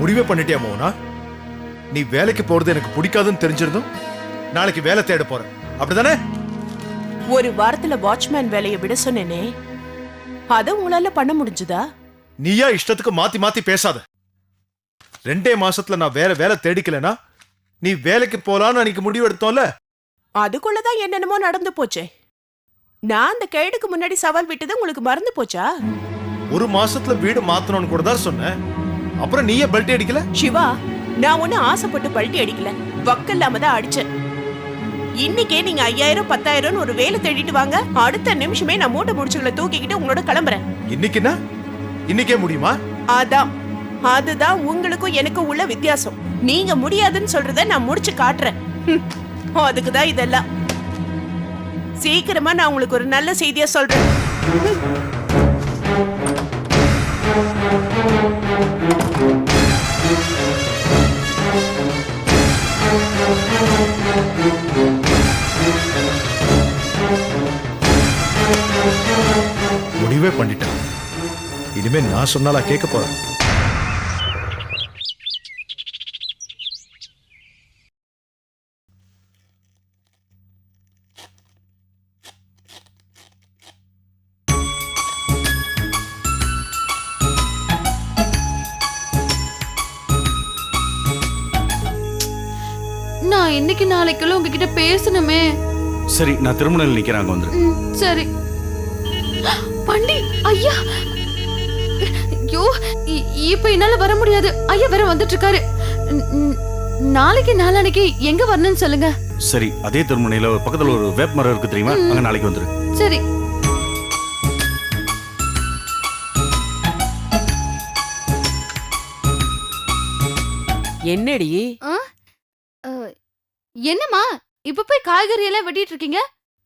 முடிவே பண்ணிட்டியா மோனா? நீ வேலைக்கு போறது எனக்கு பிடிக்காதுன்னு தெரிஞ்சிருந்தும் நாளைக்கு வேலை தேட போற, அப்படிதானே? ஒரு வாரத்துல வாட்ச்மேன் வேலையை விட சொன்னேனே, அத உங்களால பண்ண முடிஞ்சுதா? நீயா இஷ்டத்துக்கு மாத்தி மாத்தி பேசாத. 2 மாசத்துல நான் வேற வேலை தேடிக்கலனா நீ வேலைக்கு போலான்னு அன்னைக்கு முடிவு எடுத்தோம்ல, அதுக்குள்ளதான் என்னென்னமோ நடந்து போச்சே. நான் அந்த கேடுக்கு முன்னாடி சவால் விட்டது உங்களுக்கு மறந்து போச்சா? 1 மாசத்துல வீடு மாத்தணும்னு கூட தான் சொன்னேன். அப்புறம் நீயே பெல்ட் அடிக்கல. சிவா, நான் ஒண்ணு ஆசைப்பட்டு பல்ட்டி அடிக்கல, வக்கில்லாம தான் அடிச்சேன். இன்னைக்கே நீங்க 5000 10,000 ஒரு வேலை தேடிட்டு வாங்க, அடுத்த நிமிஷமே நான் மூட்டை முடிச்சுகளை தூக்கிக்கிட்டு உங்களோட கிளம்புறேன். இன்னைக்குன்னா இன்னைக்கே முடியுமா? அதுதான் உங்களுக்கும் எனக்கும் உள்ள வித்தியாசம். நீங்க முடியாதுன்னு சொல்றத நான் முடிச்சு காட்டுறேன். அதுக்குதான் இதெல்லாம். சீக்கிரமா நான் உங்களுக்கு ஒரு நல்ல செய்தியா சொல்றேன். முடிவே பண்ணிட்டேன். இனிமே நான் சொன்னாலா கேட்க போறேன்? நான் இன்னைக்கு நாளைக்குள்ள உங்ககிட்ட பேசணுமே. சரி, நான் திருமணம் நிக்கிறேன், அங்க வந்துரு. சரி. பண்டி ஐயா, ஐயோ, இப்ப என்னால வர முடியாது. ஐயா வேற வந்துட்டு இருக்காரு. நாளைக்கு நாளானைக்கு எங்க வரணும்னு சொல்லுங்க. சரி, அதே திருமணையில பக்கத்துல ஒரு வேப்ப மரம் இருக்கு தெரியுமா, அங்க நாளைக்கு வந்துரு. சரி. என்னடி என்னம்மா இப்ப போய் காய்கறி எல்லாம் வெட்டிட்டு இருக்கீங்க?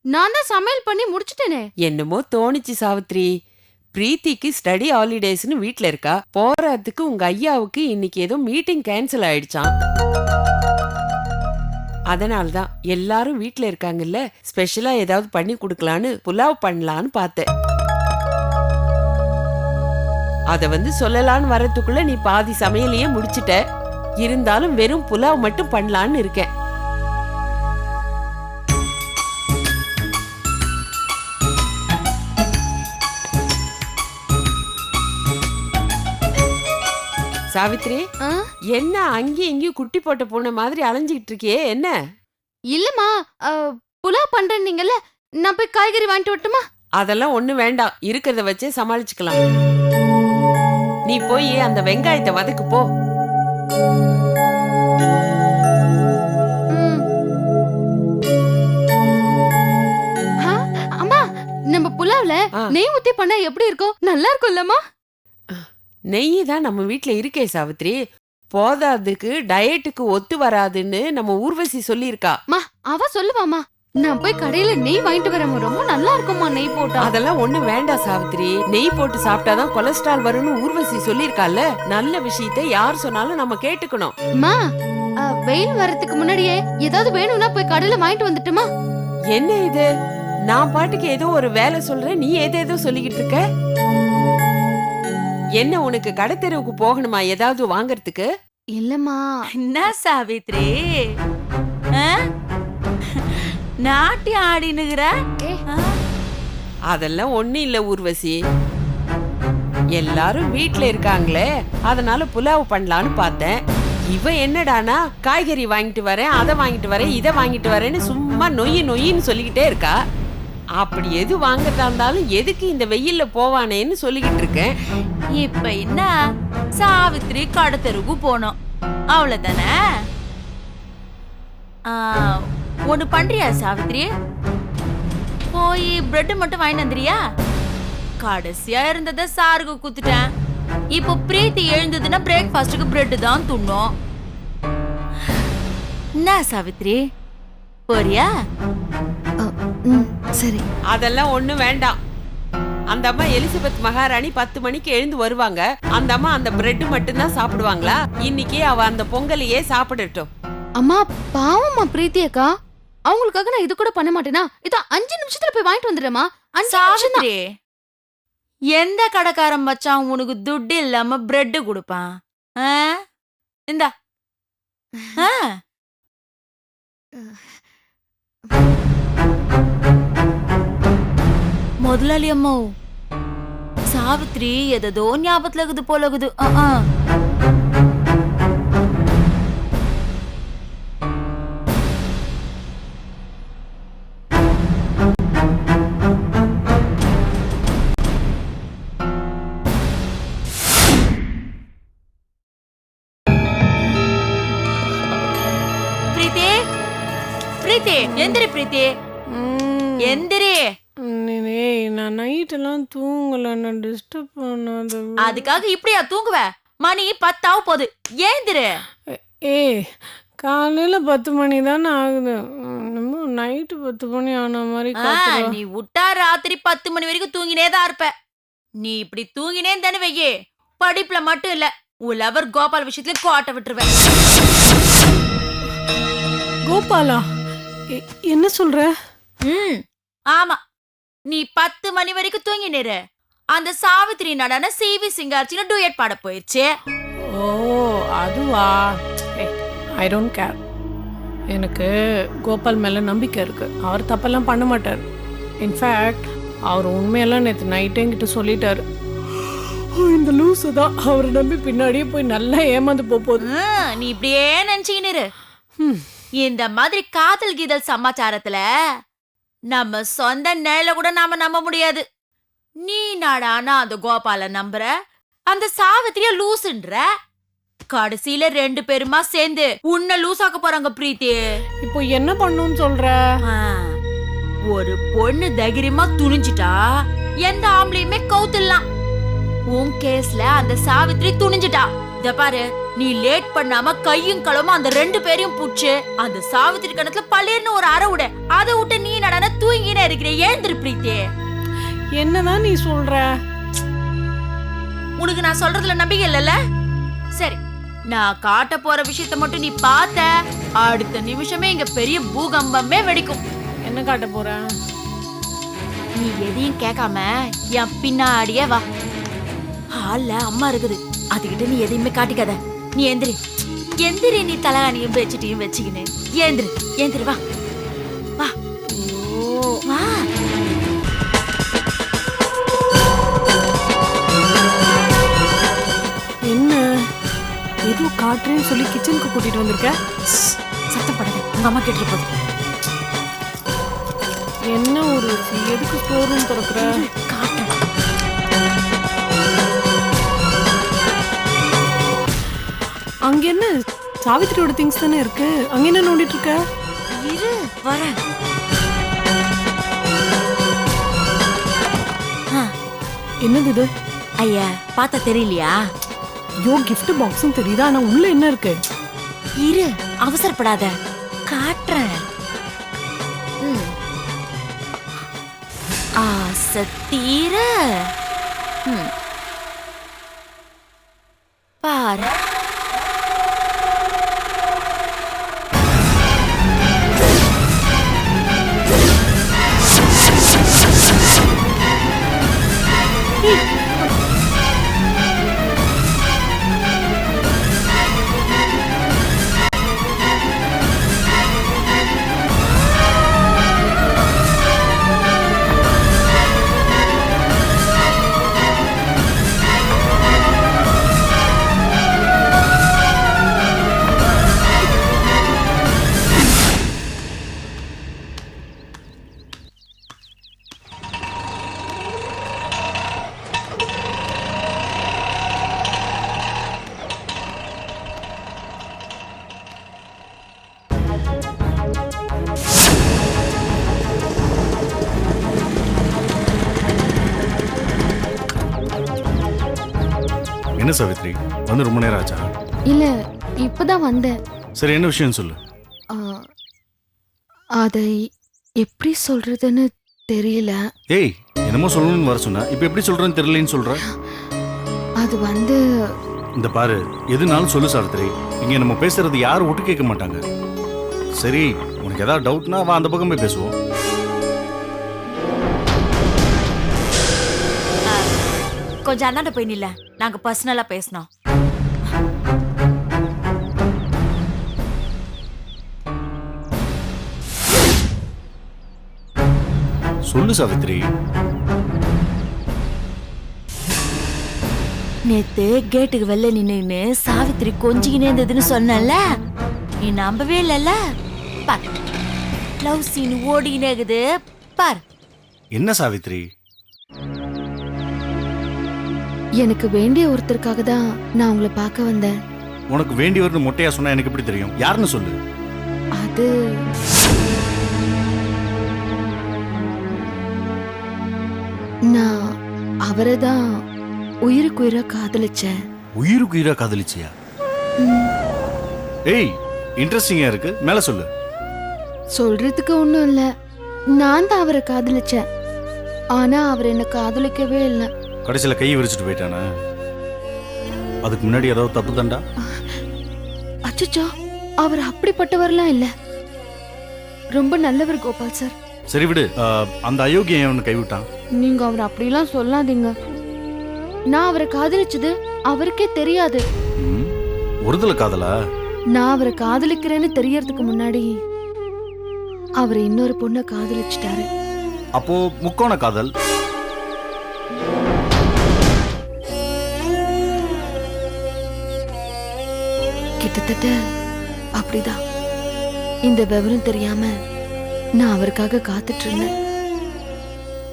நான் தான் சமையல் பண்ணி முடிச்சிட்டேனே. என்னமோ தோணிச்சு சாவித்ரி. பிரீத்திக்கு ஸ்டடி ஹாலிடேஸ்னு வீட்ல இருக்கா. போறதுக்கு உங்க ஐயாவுக்கு இன்னைக்கு ஏதோ மீட்டிங் கேன்சல் ஆயிடுச்சான். அதனால்தான் எல்லாரும் வீட்ல இருக்காங்கல்ல, ஸ்பெஷலா ஏதாவது பண்ணி கொடுக்கலான்னு புலாவ் பண்ணலான்னு பார்த்தேன். அத சொல்லலான்னு வரதுக்குள்ள நீ பாதி சமையலையே முடிச்சிட்ட. இருந்தாலும் வெறும் புலாவ் மட்டும் பண்ணலான்னு இருக்கேன். சாவித்ரி, என்ன அங்கேயும் இங்கேயும் குட்டி போட்ட பூனை மாதிரி அலைஞ்சிட்டு இருக்கியே, என்ன? இல்லம்மா, புலாவ் பண்றேன்னீங்கல்ல, நான் போய் காய்கறி வாங்கிட்டு வரட்டுமா? அதெல்லாம் ஒண்ணு வேண்டாம், இருக்கிறத வச்சே சமாளிச்சுக்கலாம். நீ போய் அந்த வெங்காயத்தை வதக்கு போ. அம்மா, நம்ம புலாவ்ல நெய் ஊத்தி பண்ணா எப்படி இருக்கும்? நல்லா இருக்கும்லம்மா? நெய் தான் நம்ம வீட்ல இருக்கே சாவித்ரி. போதாதுக்கு டயட்டுக்கு ஒத்து வராதுன்னு நம்ம ஊர்வசி சொல்லியிருக்கா. அவ சொல்லுவாமா, நான் போய் கடையில நெய் வாங்கிட்டு வரேன், ரொம்ப நல்லா இருக்குமா நெய் போட்டா. அதெல்லாம் ஒண்ணு வேண்டாம் சாவித்ரி. நெய் போட்டு சாப்பிட்டாதான் கொலஸ்ட்ரால் வரும்னு ஊர்வசி சொல்லியிருக்கால. நல்ல விஷயத்தை யார் சொன்னாலும் நம்ம கேட்டுக்கணும். அம்மா, வெயில் வரதுக்கு முன்னாடியே ஏதாவது வேணும்னா போய் கடையில வாங்கிட்டு வந்துட்டுமா? என்ன இது, நான் பாட்டுக்கு ஏதோ ஒரு வேலை சொல்றேன், நீ ஏதேதோ சொல்லிக்கிட்டு இருக்க. என்ன உனக்கு கடை தெருவுக்கு போகணுமா ஏதாவது வாங்கறதுக்கு? இல்லம்மா. என்ன சாவித்ரி, நாட்டியம் ஆடினுகிற? அதெல்லாம் ஒண்ணு இல்ல ஊர்வசி. எல்லாரும் வீட்ல இருக்காங்களே, அதனால புலாவ் பண்ணலான்னு பார்த்தேன். இவ என்னடானா காய்கறி வாங்கிட்டு வரேன், அதை வாங்கிட்டு வரேன், இதை வாங்கிட்டு வரேன்னு சும்மா நொய்யின்னு சொல்லிக்கிட்டே இருக்கா. அப்படி எது வாங்கறதா இருந்தாலும் எதுக்கு இந்த வெயில்ல போவானேன்னு சொல்லிக்கிட்டு இருக்கேன். இப்ப என்ன, சாவித்ரி கடை தெருவுக்கு போனோம், அவ்வளவுதானே? ஒண்ணு பண்றியா சாவித்ரி? போய் பிரெட் மட்டும் வாங்கி வந்துறியா? கடைசியா இருந்தத சாருக்கு குத்துட்டேன். இப்போ பிரீத்தி எழுந்ததுன்னா பிரேக்ஃபாஸ்டுக்கு பிரெட் தான் துண்ணும். என்ன சாவித்ரி, போறியா? சரி. அதெல்லாம் ஒண்ணு வேண்டாம். அந்த அம்மா எலிசபெத் மகாராணி 10 மணிக்கு எழுந்து வருவாங்க. அந்த அம்மா அந்த பிரெட் மட்டும் தான் சாப்பிடுவாங்களா? இன்னைக்கு அவ அந்த பொங்கலையே சாப்பிடட்டும். அம்மா பாவம்மா பிரீத்தி அக்கா, அவங்களுக்காக நான் இது கூட பண்ண மாட்டேனா? இதோ 5 நிமிஷத்துல போய் வாங்கிட்டு வந்துடுறேம்மா. சாவித்ரி, எந்த கடைக்காரன் மச்சான் உனக்கு துட்டு இல்லாம பிரெட் கொடுப்பான்? இந்தா. ஆ. முதலாளி அம்மா, சாவித்ரி எதோ ஞாபகத்துல இருக்குது போல இருக்குது. பிரீத்தி, பிரீத்தி, எந்திரி பிரீத்தி, எந்திரி. நான் நைட் எல்லாம் தூங்கல, நான் டிஸ்டர்ப் பண்ணாத. அதுக்காக இப்படியா தூங்குவ? மணி 10 போகுது, ஏந்திரு. ஏய், காலையில 10 மணி தானே ஆகுது. நைட்டு 10 மணி ஆன மாதிரி காட்டுறா. நீ விட்டா ராத்திரி 10 மணி வரைக்கும் தூங்கினே தான் இருப்ப. நீ இப்படி தூங்கினே தானே வையே, படிப்புல மட்டும் இல்ல, உன் லவர் கோபால் விஷயத்துல கோட்டை விட்டுருவேன். கோபாலா? என்ன சொல்ற? ஆமா, நீ 10 மணி வரைக்கும் தூங்கினேரு. அந்த சாவித்திரி நடன சிவி சிங்கார்ச்சின்னு டூயட் பாட போயிடுச்சு. ஓ, அதுவா? I don't care. எனக்கு கோபால் மேல நம்பிக்கை இருக்கு. அவர் தப்பெல்லாம் பண்ண மாட்டார். இன்ஃபேக்ட் அவர் உண்மையெல்லாம் நேற்று நைட்டே என்கிட்ட சொல்லிட்டாரு. இந்த லூசு தான் அவரை நம்பி பின்னாடியே போய் நல்லா ஏமாந்து போகுது. நீ இப்படியே நினைச்சுக்கினிரு. இந்த மாதிரி காதல் கீதல் சமாச்சாரத்துல நம்ம சொந்த நேல கூட நாம நம்ப முடியாது. நீ நாடானா அந்த கோபால நம்புற, அந்த சாவித்திரிய லூசுன்ற. கடைசியில 2 பேருமா சேர்ந்து உன்னை லூசாக்க போறாங்க பிரீத்தி. இப்போ என்ன பண்ணுன்னு சொல்ற? ஒரு பொண்ணு தைரியமா துணிஞ்சிட்டா எந்த ஆம்பளையுமே கவுத்துடலாம். உன் கேஸ்ல அந்த சாவித்திரி துணிஞ்சிட்டா. இத பாரு, நீ லேட் பண்ணாம கையும் களமா அந்த 2 பேரையும் புடிச்சு அந்த சாவித்திரி கணத்துல பள்ளின்னு ஒரு அறை விட. அதை விட்டு நீ நடன தூங்கினே இருக்கிற. ஏந்திரு பிரீத்தி. என்னதான் நீ சொல்ற? உனக்கு நான் சொல்றதுல நம்பிக்கை இல்லல்ல? சரி, நான் காட்ட போற விஷயத்த மட்டும் நீ பார்த்த அடுத்த நிமிஷமே இங்க பெரிய பூகம்பமே வெடிக்கும். என்ன காட்ட போற? நீ எதையும் கேட்காம என் பின்னாடியே வா. ஹால்ல அம்மா இருக்குது, அதுகிட்ட நீ எதையுமே காட்டிக்காத. நீ எந்திரி, எந்திரி. நீ தலகாணியும் பெட்ஷீட்டையும் வச்சுக்கின்னு ஏந்திரு, ஏந்திரி. வா வா வா. என்ன ஏதோ காட்டுறேன்னு சொல்லி கிச்சனுக்கு கூட்டிட்டு வந்திருக்க? சத்தம் படாத, உங்க அம்மா கேட்டு போகுது. என்ன ஒரு எதுக்கு ஸ்டோர் ரூம் திறக்கிற? காட்டுறேன். அங்க என்ன சாவித்திரியோட திங்ஸ் தானே இருக்கு, அங்க என்ன நோண்டிட்டு இருக்க? இரு, வரேன். என்னது இது? ஐயா, பார்த்தா தெரியலையா? யோ, கிஃப்ட் பாக்ஸும் தெரியுதா, ஆனா உள்ள என்ன இருக்கு? இரு, அவசரப்படாத, காட்டுறேன். ஆசை தீர பாரு. என்ன சாவித்ரி, வந்து ரொம்ப நேரம் ஆச்சா? இல்ல, இப்பதான் வந்தேன். சரி, என்ன விஷயம் சொல்லு. அதை எப்படி சொல்றதுன்னு தெரியல. ஏய், என்னமோ சொல்லணும்னு வர சொன்னா, இப்ப எப்படி சொல்றேன்னு தெரியலன்னு சொல்ற. அது வந்து இந்த பாரு, எதுனாலும் சொல்லு சாவித்ரி. இங்க நம்ம பேசுறது யாரும் ஒட்டு கேட்க மாட்டாங்க. சரி, உனக்கு ஏதாவது டவுட்னா வா, அந்த பக்கம் போய் பேசுவோம். கொஞ்சம் அண்ணாண்ட போய் நில்ல, நாங்க பர்சனலா பேசணும். சொல்லு சாவித்ரி. நேத்து கேட்டுக்கு வெளில நின்னு சாவித்திரி கொஞ்சிக்கினே இருந்ததுன்னு சொன்னல, நீ நம்பவே இல்லல்ல. பார், லவ் சீன் ஓடிக்கினே இருக்குது பார். என்ன சாவித்ரி? எனக்கு வேண்டிய ஒருத்தருக்காக தான் நான் உங்களை பார்க்க வந்தேன். உனக்கு வேண்டியவர்னு மொட்டையா சொன்னா எனக்கு எப்படி தெரியும்? யாருன்னு சொல்லு. அது நான் அவரை தான் உயிருக்குயிரா காதலிச்சேன். உயிருக்கு உயிரா காதலிச்சியா? ஏய், இன்ட்ரெஸ்டிங்கா இருக்கு, மேல சொல்லு. சொல்றதுக்கு ஒண்ணும் இல்ல, நான் தான் அவரை காதலிச்சேன். ஆனா அவர் என்ன காதலிக்கவே இல்லை. கடைசியில கையை விரிச்சிட்டு போயிட்டானே. அதுக்கு முன்னாடி ஏதாவது தப்பு தண்டா? அச்சச்சோ, அவர் அப்படிப்பட்டவர்லாம் இல்ல, ரொம்ப நல்லவர் கோபால் சார். சரி விடு. அந்த அயோக்கியம் அவனை கைவிட்டான். நீங்க அவர் அப்படிலாம் சொல்லாதீங்க. நான் அவரை காதலிச்சது அவருக்கே தெரியாது. ஒருதல காதலா? நான் அவரை காதலிக்கிறேன்னு தெரியறதுக்கு முன்னாடி அவர் இன்னொரு பொண்ணை காதலிச்சிட்டாரு. அப்போ முக்கோண காதல். கிட்டத்தட்ட அப்படிதான். இந்த விவரம் தெரியாம நான் அவருக்காக காத்துட்டு இருந்தேன்.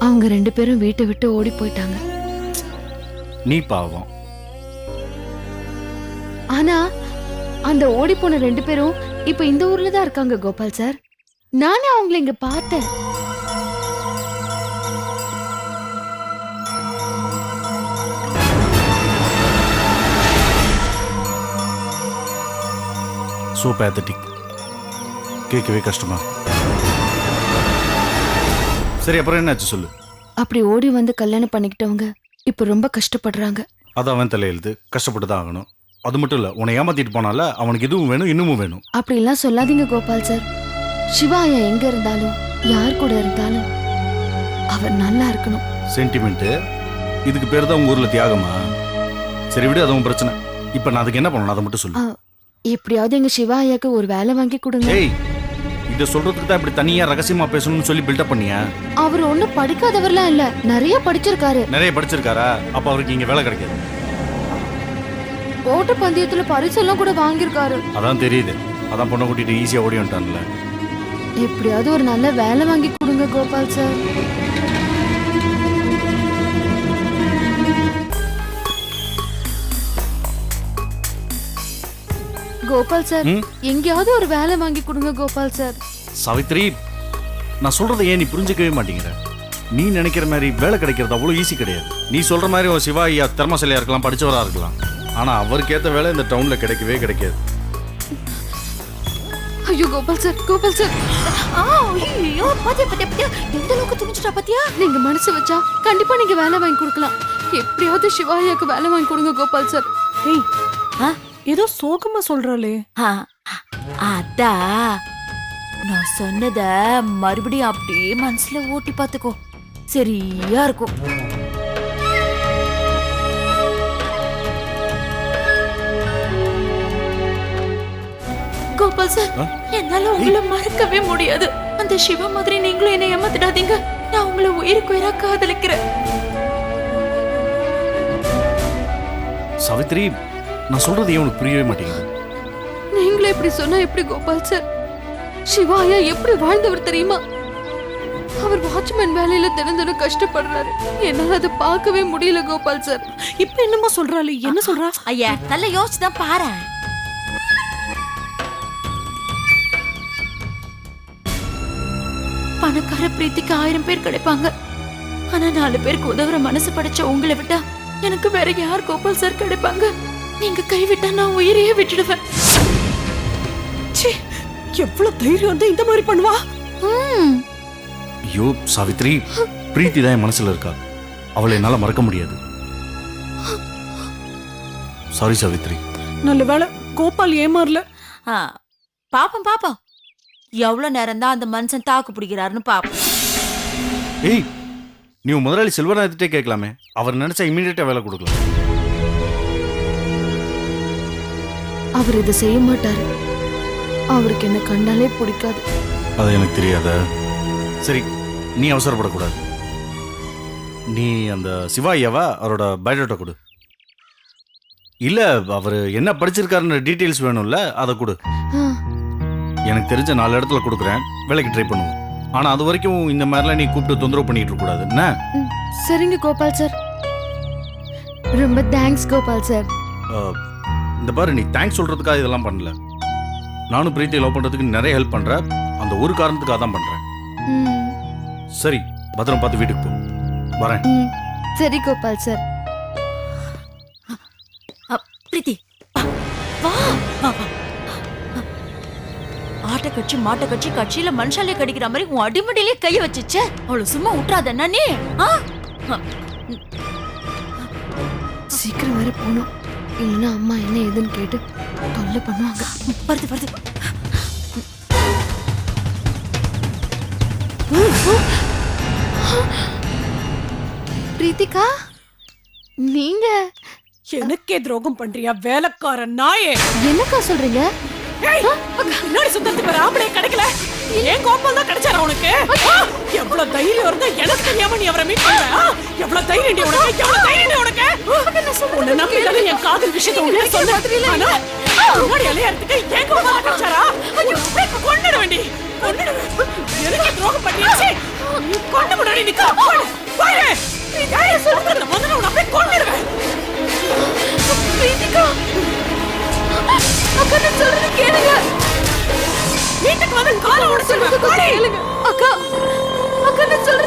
அவங்க 2 பேரும் வீட்டை விட்டு ஓடி போயிட்டாங்க. நீ பாவம். ஆனா அந்த ஓடி போன 2 பேரும் இப்ப இந்த ஊர்ல தான் இருக்காங்க கோபால் சார். நானே அவங்களை இங்க பார்த்தேன். So pathetic. கேட்கவே கஷ்டமா. சரி, அப்புறம் என்னாச்சு சொல்லு. அப்படி ஓடி வந்து கல்யாணம் பண்ணிக்கிட்டவங்க இப்ப ரொம்ப கஷ்டப்படுறாங்க. அது அவன் தலையெழுத்து, கஷ்டப்பட்டு தான் ஆகணும். அது மட்டும் இல்ல, உன்னை ஏமாத்திட்டு போனால அவனுக்கு இதுவும் வேணும் இன்னமும் வேணும். அப்படிலாம் சொல்லாதீங்க கோபால் சார். சிவாயா எங்க இருந்தாலும் யார் கூட இருந்தாலும் அவர் நல்லா இருக்கணும். சென்டிமெண்ட், இதுக்கு பேர் தான் உங்க ஊர்ல தியாகமா? சரி விடு, அது உன் பிரச்சனை. இப்ப நான் அதுக்கு என்ன பண்ணணும் அதை மட்டும் சொல்லு. எப்படியாவது எங்க சிவாயாக்கு ஒரு வேலை வாங்கி கொடுங்க. ஏய், இத சொல்றதுக்கு தான் இப்படி தனியா ரகசியமா பேசணும்னு சொல்லி பில்டப் பண்ணியா? அவர் ஒண்ணும் படிக்காதவர்லாம் இல்ல, நிறைய படிச்சிருக்காரு. நிறைய படிச்சிருக்காரா? அப்ப அவருக்கு இங்க வேலை கிடைக்காது. ஓட்ட பந்தயத்துல பரிசெல்லாம் கூட வாங்கியிருக்காரு. அதான் தெரியுது. அதான் பொண்ணை கூட்டிட்டு ஈஸியா ஓடி வந்துட்டான்ல. எப்படியாவது ஒரு நல்ல வேலை வாங்கி கொடுங்க கோபால் சார். கோபால் சார், எங்கேயாவது ஒரு வேலை வாங்கி கொடுங்க கோபால் சார். சாவித்ரி, நான் சொல்றதை ஏன் நீ புரிஞ்சுக்கவே மாட்டேங்கிற? நீ நினைக்கிற மாதிரி வேலை கிடைக்கிறது அவ்வளவு ஈஸி கிடையாது. நீ சொல்ற மாதிரி ஒரு சிவா ஐயா திறமசாலியா இருக்கலாம், படிச்சவரா இருக்கலாம். ஆனா அவருக்கு ஏத்த வேலை இந்த டவுன்ல கிடைக்கவே கிடைக்காது. ஐயோ கோபால் சார், கோபால் சார், ஐயோ, பாத்தியா எந்த அளவுக்கு துணிச்சிட்டா பாத்தியா? நீங்க மனசு வச்சா கண்டிப்பா நீங்க வேலை வாங்கி கொடுக்கலாம். எப்படியாவது சிவாயாக்கு வேலை வாங்கி கொடுங்க கோபால் சார். ஏய், ஏதோ சோகமா சொல்றாளே. அதா நான் சொன்னத மறுபடியும் அப்படியே மனசுல ஓட்டி பாத்துக்கோ, சரியா இருக்கும். கோபால் சார், என்னால உங்களை மறக்கவே முடியாது. அந்த சிவா மாதிரி நீங்களும் என்ன ஏமாத்திடாதீங்க. நான் உங்களை உயிருக்கு உயிரா காதலிக்கிறேன். சாவித்ரி, நான் சொல்றது ஏன் உனக்கு புரியவே மாட்டேங்குது? நீங்களே இப்படி சொன்னா எப்படி கோபால் சார்? சிவாயா எப்படி வாழ்ந்தவர் தெரியுமா? அவர் வாட்ச்மேன் வேலையில தினம் கஷ்டப்படுறாரு. என்னால அதை பார்க்கவே முடியல கோபால் சார். இப்ப என்னமா சொல்றாளே? என்ன சொல்றா? ஐயா, நல்லா யோசிச்சுதான் பாரு. பணக்கார பிரீத்திக்கு 1000 பேர் கிடைப்பாங்க. ஆனா 4 பேருக்கு உதவுற மனசு படைச்ச உங்களை விட்டா எனக்கு வேற யார் கோபால் சார் கிடைப்பாங்க? நீங்க கைவிட்டா நான் உயிரையே விட்டுடுவேன். எவ்வளவு தைரியம் வந்து இந்த மாதிரி பண்ணுவா? ஐயோ சாவித்ரி, பிரீத்தி தான் என் மனசுல இருக்கா. அவளை என்னால மறக்க முடியாது. சாரி சாவித்ரி. நல்ல வேளை கோபால் ஏமாறல. பாப்போம் பாப்போம், எவ்வளவு நேரம் தான் அந்த மனுஷன் தாக்கு பிடிக்கிறாருன்னு பாப்போம். ஏய், நீ உன் முதலாளி செல்வராஜ்கிட்டே கேட்கலாமே. அவர் நினைச்சா இமீடியட்டா வேலை கொடுக்கலாம். அவர் இதை செய்ய மாட்டாரு. அவருக்கு என்ன கண்டாலே பிடிக்காது. அது எனக்கு தெரியாத. சரி, நீ அவசரப்படக்கூடாது. நீ அந்த சிவாயாவா அவரோட பயோடேட்டா கொடு. இல்ல அவர் என்ன படிச்சிருக்காருன்னு டீட்டெயில்ஸ் வேணும்ல, அதை கொடு. எனக்கு தெரிஞ்ச 4 இடத்துல கொடுக்குறேன், வேலைக்கு ட்ரை பண்ணுவோம். ஆனா அது வரைக்கும் இந்த மாதிரிலாம் நீ கூப்பிட்டு தொந்தரவு பண்ணிட்டு இருக்க கூடாது என்ன? சரிங்க கோபால் சார், ரொம்ப தேங்க்ஸ் கோபால் சார். இந்த பாரு, நீ தேங்க்ஸ் சொல்றதுக்காக இதெல்லாம் பண்ணல. நானும் பிரீத்தியை லவ் பண்றதுக்கு நிறைய ஹெல்ப் பண்றேன். அந்த ஒரு காரணத்துக்காக தான் பண்றேன். சரி, பத்திரம் பார்த்து வீட்டுக்கு போ. வரேன். சரி கோபால் சார். பிரீத்தி வா வா வா. ஆட்டை கட்சி மாட்டை கட்சி கட்சியில மனுஷாலே கடிக்கிற மாதிரி உன் அடிமடியிலே கைய வச்சுச்சே, அவளை சும்மா விட்டுறாத என்ன நீ? சீக்கிரம் வேற போகணும், இல்லைன்னா அம்மா என்ன ஏதுன்னு கேட்டு தொல்லை பண்ணுவாங்க. வருது வருது. பிரீத்திகா, நீங்க எனக்கே துரோகம் பண்றியா வேலைக்கார நாயே? என்னக்கா சொல்றீங்க? முன்னாடி சுத்தத்துக்கு வர ஆம்பளை கிடைக்கல, ஏன் கோபால் தான் கிடைச்சாரா உனக்கு? எவ்வளவு தைரியம் இருந்தா எனக்கு தெரியாம நீ அவரை மீட் பண்ணுவ? எவ்வளவு தைரியம் உனக்கு? எவ்வளவு தைரியம் உனக்கு? உன்னை நம்பி தானே என் காதல் விஷயத்தை உடனே சொன்ன. ஆனா முன்னாடி அலையறதுக்கு ஏன் கோபால் கிடைச்சாரா? கொண்டுட வேண்டி கொண்டுடுவேன். எனக்கு துரோகம் பண்ணியாச்சு, நீ கொண்டு முன்னாடி நிக்க. பாரு, யாரை சொல்றத முதல்ல உன்னை அப்படியே கொண்டுடுவேன். பிரீத்திகா, அக்கா நான் சொல்றது கேளுங்க. வீட்டுக்கு வந்து காலை உடைச்சிருவேன். கேளுங்க அக்கா, அக்கா நான் சொல்றது